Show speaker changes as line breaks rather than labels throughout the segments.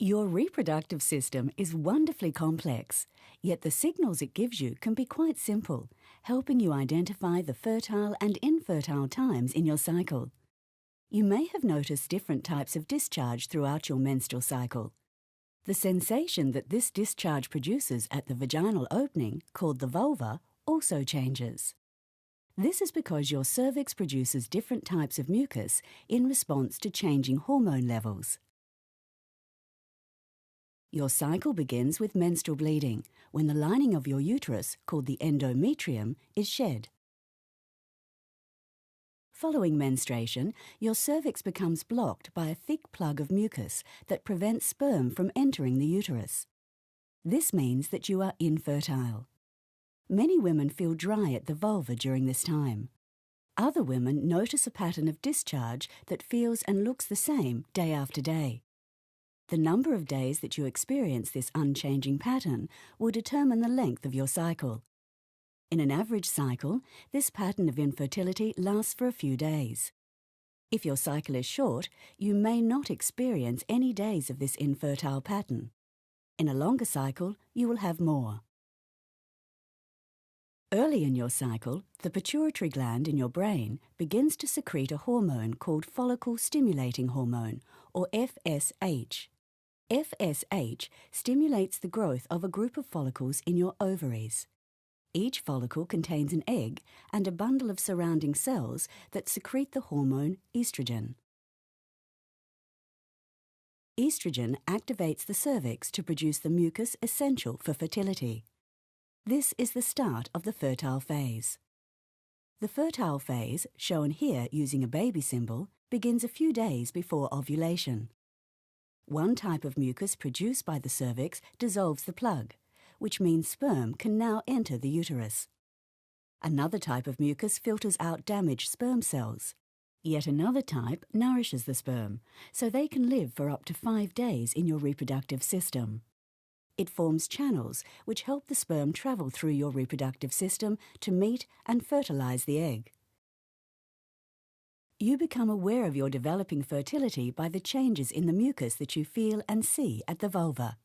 Your reproductive system is wonderfully complex, yet the signals it gives you can be quite simple, helping you identify the fertile and infertile times in your cycle. You may have noticed different types of discharge throughout your menstrual cycle. The sensation that this discharge produces at the vaginal opening, called the vulva, also changes. This is because your cervix produces different types of mucus in response to changing hormone levels. Your cycle begins with menstrual bleeding, when the lining of your uterus, called the endometrium, is shed. Following menstruation, your cervix becomes blocked by a thick plug of mucus that prevents sperm from entering the uterus. This means that you are infertile. Many women feel dry at the vulva during this time. Other women notice a pattern of discharge that feels and looks the same day after day. The number of days that you experience this unchanging pattern will determine the length of your cycle. In an average cycle, this pattern of infertility lasts for a few days. If your cycle is short, you may not experience any days of this infertile pattern. In a longer cycle, you will have more. Early in your cycle, the pituitary gland in your brain begins to secrete a hormone called follicle-stimulating hormone, or FSH. FSH stimulates the growth of a group of follicles in your ovaries. Each follicle contains an egg and a bundle of surrounding cells that secrete the hormone estrogen. Estrogen activates the cervix to produce the mucus essential for fertility. This is the start of the fertile phase. The fertile phase, shown here using a baby symbol, begins a few days before ovulation. One type of mucus produced by the cervix dissolves the plug, which means sperm can now enter the uterus. Another type of mucus filters out damaged sperm cells. Yet another type nourishes the sperm, so they can live for up to 5 days in your reproductive system. It forms channels which help the sperm travel through your reproductive system to meet and fertilize the egg. You become aware of your developing fertility by the changes in the mucus that you feel and see at the vulva.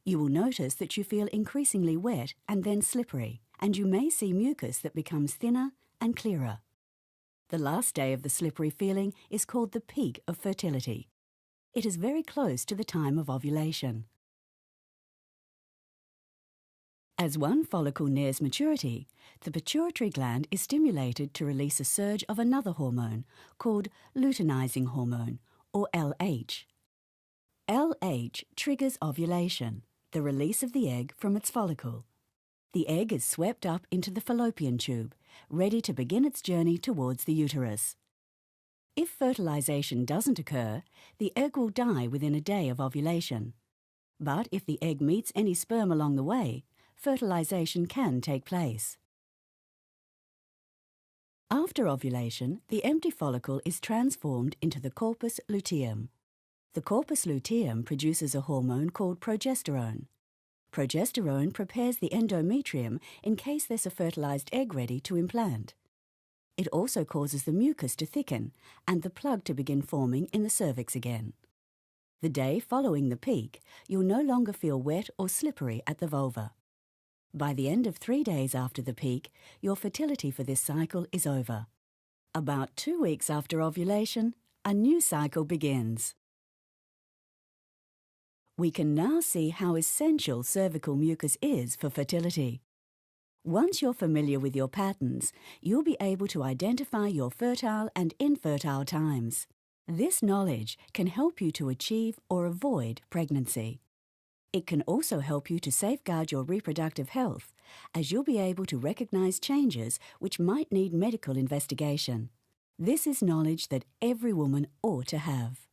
You will notice that you feel increasingly wet and then slippery, and you may see mucus that becomes thinner and clearer. The last day of the slippery feeling is called the peak of fertility. It is very close to the time of ovulation. As one follicle nears maturity, the pituitary gland is stimulated to release a surge of another hormone called luteinizing hormone, or LH. LH triggers ovulation, the release of the egg from its follicle. The egg is swept up into the fallopian tube, ready to begin its journey towards the uterus. If fertilization doesn't occur, the egg will die within a day of ovulation. But if the egg meets any sperm along the way, fertilization can take place. After ovulation, the empty follicle is transformed into the corpus luteum. The corpus luteum produces a hormone called progesterone. Progesterone prepares the endometrium in case there's a fertilized egg ready to implant. It also causes the mucus to thicken and the plug to begin forming in the cervix again. The day following the peak, you'll no longer feel wet or slippery at the vulva. By the end of 3 days after the peak, your fertility for this cycle is over. About 2 weeks after ovulation, a new cycle begins. We can now see how essential cervical mucus is for fertility. Once you're familiar with your patterns, you'll be able to identify your fertile and infertile times. This knowledge can help you to achieve or avoid pregnancy. It can also help you to safeguard your reproductive health, as you'll be able to recognize changes which might need medical investigation. This is knowledge that every woman ought to have.